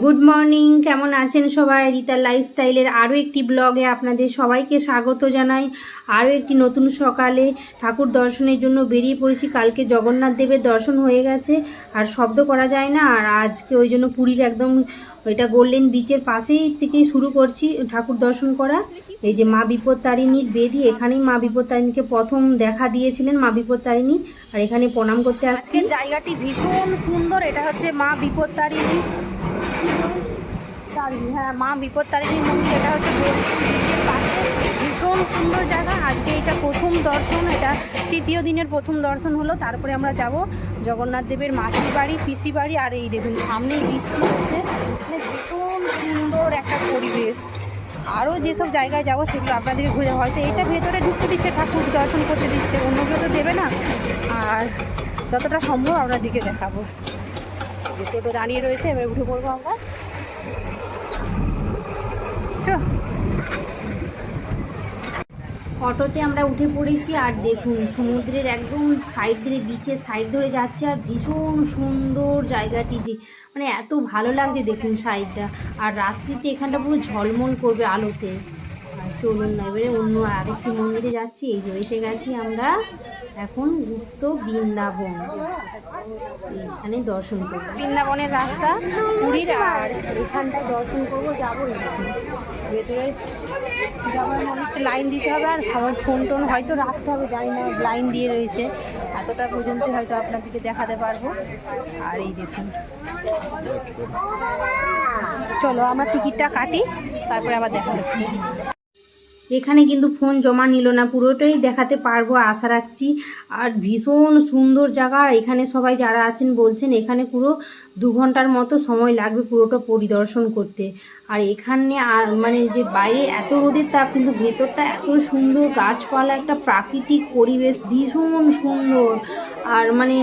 Good morning, কেমন আছেন সবাই? রিতার লাইফস্টাইলের আরও একটি ব্লগে আপনাদের সবাইকে স্বাগত জানাই। আরও একটি নতুন সকালে ঠাকুর দর্শনের জন্য বেরিয়ে পড়েছি। কালকে জগন্নাথ দেবের দর্শন হয়ে গেছে, আর শব্দ করা যায় না। আর আজকে ওই জন্য পুরীর একদম ওইটা গোল্ডেন বিচের পাশেই থেকেই শুরু করছি ঠাকুর দর্শন করা। এই যে মা বিপত্তারিণীর বেদি, এখানেই মা বিপত্তারিণীকে প্রথম দেখা দিয়েছিলেন মা বিপত্তারিণী, আর এখানে প্রণাম করতে আসছি। জায়গাটি ভীষণ সুন্দর। এটা হচ্ছে মা বিপত্তারিণী, হ্যাঁ মা বিপত্তারিণীর মন্দির। এটা হচ্ছে গোল্ডেন বিচের পাশে, ভীষণ সুন্দর জায়গা। আজকে এটা প্রথম দর্শন, এটা তৃতীয় দিনের প্রথম দর্শন হলো। তারপরে আমরা যাব জগন্নাথ দেবের মাসির বাড়ি, পিসি বাড়ি। আর এই দেখুন সামনেই বৃষ্টি হচ্ছে, মানে ভীষণ সুন্দর একটা পরিবেশ। আরও যেসব জায়গায় যাবো সেগুলো আপনাদেরকে ঘুরে, হয়তো এটা ভেতরে ঢুকতে দিচ্ছে, ঠাকুর দর্শন করতে দিচ্ছে, অন্যগুলো তো দেবে না। আর যতটা সম্ভব আপনাদেরকে দেখাবো। টোটো দাঁড়িয়ে রয়েছে, এবার উঠে পড়বো আমরা। অটোতে আমরা উঠে পড়েছি, আর দেখুন সমুদ্রের একদম সাইড ধরে, বিচের সাইড ধরে যাচ্ছে, আর ভীষণ সুন্দর জায়গাটি, মানে এত ভালো লাগছে দেখুন সাইডটা। আর রাত্রিতে এখানটা পুরো ঝলমল করবে আলোতে। আর চলুন না এবারে অন্য আরেকটি মন্দিরে যাচ্ছি। এই যে এসে গেছি আমরা এখন গুপ্ত বৃন্দাবন, এখানে দর্শন করবো। বৃন্দাবনের রাস্তা পুরীর, আর এখানটায় দর্শন করবো, যাবো ভেতরে যাবার মনে হচ্ছে লাইন দিতে হবে, আর সবার ফোন টোন হয়তো রাখতে হবে, জানি না, লাইন দিয়ে রয়েছে এতটা পর্যন্ত, হয়তো আপনাদেরকে দেখাতে পারবো। আর এই দেখুন, চলো আমরা টিকিটটা কাটি, তারপরে আবার দেখা হচ্ছে। এখানে কিন্তু ফোন জমা নিল না, পুরোটাই দেখাতে পারবো আশা রাখছি। আর ভীষণ সুন্দর জায়গা। এখানে সবাই যারা আছেন বলছেন এখানে পুরো 2 ঘন্টার মতো সময় লাগবে পুরোটা পরিদর্শন করতে। আর এখানে মানে যে বাইরে এত রোদের তাপ, কিন্তু ভেতরটা এত সুন্দর, গাছপালা, একটা প্রাকৃতিক পরিবেশ ভীষণ সুন্দর। আর মানে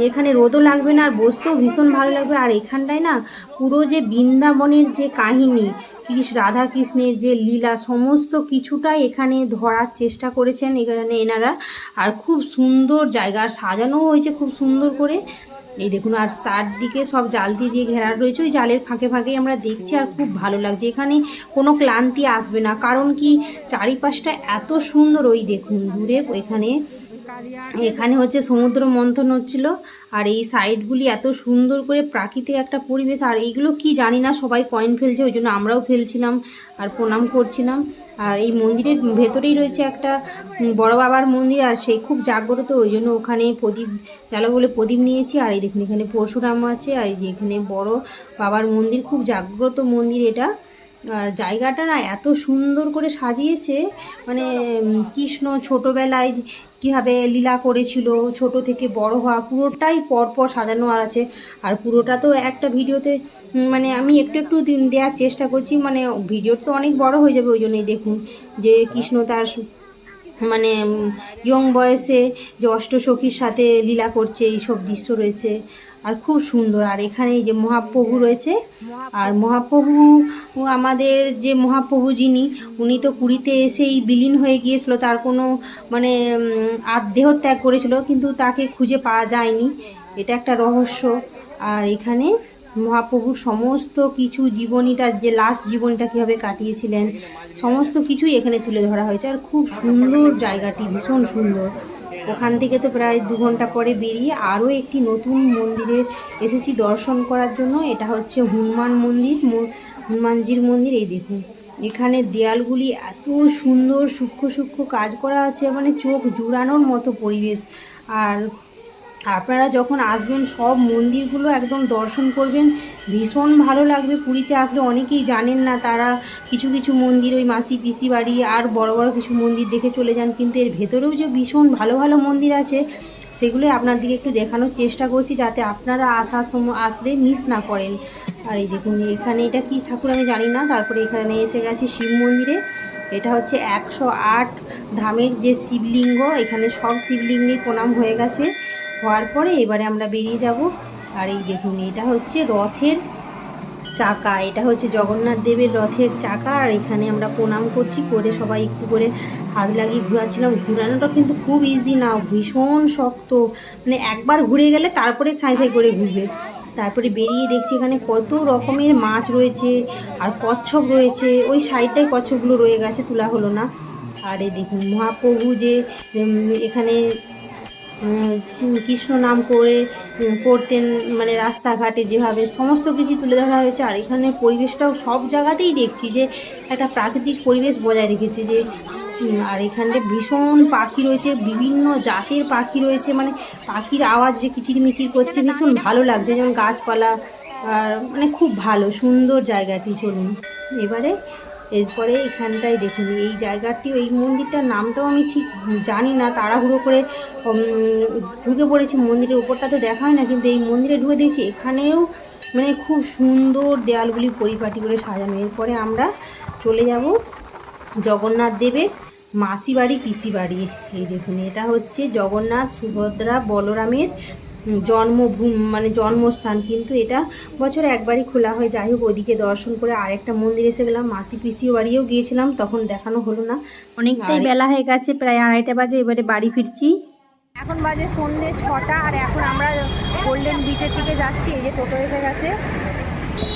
এখানে রোদও লাগবে না, আর বসতেও ভীষণ ভালো লাগবে। আর এখানটায় না পুরো যে বৃন্দাবনের যে কাহিনী, রাধা কৃষ্ণের যে লীলা, সমস্ত কিছুটাই এখানে ধরার চেষ্টা করেছেন এখানে এনারা। আর খুব সুন্দর জায়গা, সাজানো হয়েছে খুব সুন্দর করে। এই দেখুন, আর চারদিকে সব জাল দিয়ে ঘেরা রয়েছে, ওই জালের ফাঁকে ফাঁকেই আমরা দেখছি। আর খুব ভালো লাগছে, এখানে কোনো ক্লান্তি আসবে না, কারণ কি চারিপাশটা এত সুন্দর। ওই দেখুন দূরে এখানে হচ্ছে সমুদ্র মন্থন হচ্ছিল, আর এই সাইডগুলি এত সুন্দর করে প্রাকৃতিক একটা পরিবেশ। আর এইগুলো কি জানি না, সবাই কয়েন ফেলছে, ওই জন্য আমরাও ফেলছিলাম আর প্রণাম করছিলাম। আর এই মন্দিরের ভেতরেই রয়েছে একটা বড় বাবার মন্দির, আর সেই খুব জাগ্রত, ওই জন্য ওখানে প্রদীপ জ্বালা বলে প্রদীপ নিয়েছি। আর এই দেখুন এখানে পরশুরাম আছে, আর এই যে এখানে বড় বাবার মন্দির, খুব জাগ্রত মন্দির এটা। আর জায়গাটা না এত সুন্দর করে সাজিয়েছে, মানে কৃষ্ণ ছোটোবেলায় কীভাবে লীলা করেছিল, ছোট থেকে বড় হওয়া, পুরোটাই পরপর সাজানো আর আছে। আর পুরোটা তো একটা ভিডিওতে মানে আমি একটু একটু দেওয়ার চেষ্টা করছি, মানে ভিডিও তো অনেক বড় হয়ে যাবে, ওই জন্যই দেখুন যে কৃষ্ণ তার মানে ইয়ং বয়সে যে অষ্টসখীর সাথে লীলা করছে, এইসব দৃশ্য রয়েছে, আর খুব সুন্দর। আর এখানে যে মহাপ্রভু রয়েছে, আর মহাপ্রভু আমাদের যে মহাপ্রভু যিনি, উনি তো পুরীতে এসেই বিলীন হয়ে গিয়েছিল, তার কোনো মানে দেহত্যাগ করেছিল, কিন্তু তাকে খুঁজে পাওয়া যায়নি, এটা একটা রহস্য। আর এখানে মহাপ্রভুর সমস্ত কিছু জীবনীটা, যে লাস্ট জীবনীটা কীভাবে কাটিয়েছিলেন, সমস্ত কিছুই এখানে তুলে ধরা হয়েছে। আর খুব সুন্দর জায়গাটি, ভীষণ সুন্দর। ওখান থেকে তো প্রায় 2 ঘন্টা পরে বেরিয়ে আরও একটি নতুন মন্দিরে এসেছি দর্শন করার জন্য। এটা হচ্ছে হনুমান মন্দির, হনুমানজির মন্দির। এই দেখুন এখানে দেয়ালগুলি এত সুন্দর সূক্ষ্ম সূক্ষ্ম কাজ করা আছে, মানে চোখ জুড়ানোর মতো পরিবেশ। আর আপনারা যখন আসবেন সব মন্দিরগুলো একদম দর্শন করবেন, ভীষণ ভালো লাগবে। পুরীতে আসলে অনেকেই জানেন না, তারা কিছু কিছু মন্দির, ওই মাসি পিসি বাড়ি আর বড় বড় কিছু মন্দির দেখে চলে যান, কিন্তু এর ভেতরেও যে ভীষণ ভালো ভালো মন্দির আছে, সেগুলোই আপনাদেরকে একটু দেখানোর চেষ্টা করছি, যাতে আপনারা আসার সময় আসলে মিস না করেন। আর এই দেখুন এখানে এটা কি ঠাকুর আমি জানি না। তারপরে এখানে এসে গেছি শিব মন্দিরে। এটা হচ্ছে 108 ধামের যে শিবলিঙ্গ, এখানে সব শিবলিঙ্গের প্রণাম হয়ে গেছে, হওয়ার পরে এবারে আমরা বেরিয়ে যাব। আর এই দেখুন এটা হচ্ছে রথের চাকা, এটা হচ্ছে জগন্নাথ দেবের রথের চাকা। আর এখানে আমরা প্রণাম করছি, করে সবাই একটু করে হাত লাগিয়ে ঘোরাচ্ছিলাম। ঘোরানোটা কিন্তু খুব ইজি না, ভীষণ শক্ত, মানে একবার ঘুরে গেলে তারপরে ছাই ছাই করে ঘুরবে। তারপরে বেরিয়ে দেখছি এখানে কত রকমের মাছ রয়েছে আর কচ্ছপ রয়েছে, ওই সাইডটায় কচ্ছপগুলো রয়ে গেছে, তোলা হলো না। আর এই দেখুন মহাপ্রভু যে এখানে কৃষ্ণ নাম করে করতেন, মানে রাস্তাঘাটে যেভাবে সমস্ত কিছু তুলে ধরা হয়েছে। আর এখানে পরিবেশটাও সব জায়গাতেই দেখছি যে একটা প্রাকৃতিক পরিবেশ বজায় রেখেছে যে আর এখানটা ভীষণ পাখি রয়েছে, বিভিন্ন জাতের পাখি রয়েছে, মানে পাখির আওয়াজ যে কিচিরমিচির করছে ভীষণ ভালো লাগছে, যেমন গাছপালা। আর মানে খুব ভালো সুন্দর জায়গাটি। চলুন এবারে এরপরে এখানটায় দেখুন এই জায়গাটি, এই মন্দিরটার নামটাও আমি ঠিক জানি না, তাড়াহুড়ো করে ঢুকে পড়েছি। মন্দিরের উপরটা তো দেখা হয় না, কিন্তু এই মন্দিরে ঢুকে দিয়েছি। এখানেও মানে খুব সুন্দর দেয়ালগুলি পরিপাটি করে সাজানো। এরপরে আমরা চলে যাব জগন্নাথ দেবের মাসি বাড়ি পিসি বাড়ি। এই দেখুন এটা হচ্ছে জগন্নাথ সুভদ্রা বলরামের জন্মভূমি, মানে জন্মস্থান, কিন্তু এটা বছরে একবারই খোলা হয়। যাই হোক ওদিকে দর্শন করে আরেকটা মন্দির এসে গেলাম, মাসি পিসিও বাড়িও গিয়েছিলাম, তখন দেখানো হলো না, অনেকটাই বেলা হয়ে গেছে, প্রায় 2:30 বাজে। এবারে বাড়ি ফিরছি। এখন বাজে সন্ধ্যে 6টা, আর এখন আমরা গোল্ডেন বিচের দিকে যাচ্ছি। এই যে টোটো এসে গেছে,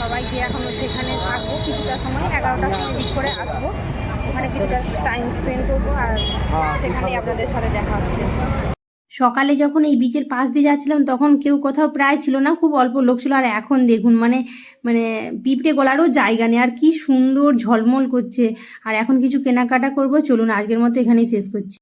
সবাই গিয়ে এখন সেখানে থাকবো কিছুটা সময়, 11টার সময় বিচ করে আসবো, ওখানে কিছুটা টাইম স্পেন্ড করবো, আর সেখানেই আপনাদের সাথে দেখা হচ্ছে। সকালে যখন এই বিচের পাশ দিয়ে যাচ্ছিলাম তখন কেউ কোথাও প্রায় ছিল না, খুব অল্প লোক ছিল। আর এখন দেখুন মানে মানে পিঁপড়ে গলারও জায়গা নেই, আর কি সুন্দর ঝলমল করছে। আর এখন কিছু কেনাকাটা করব। চলুন আজকের মতো এখানেই শেষ করছি।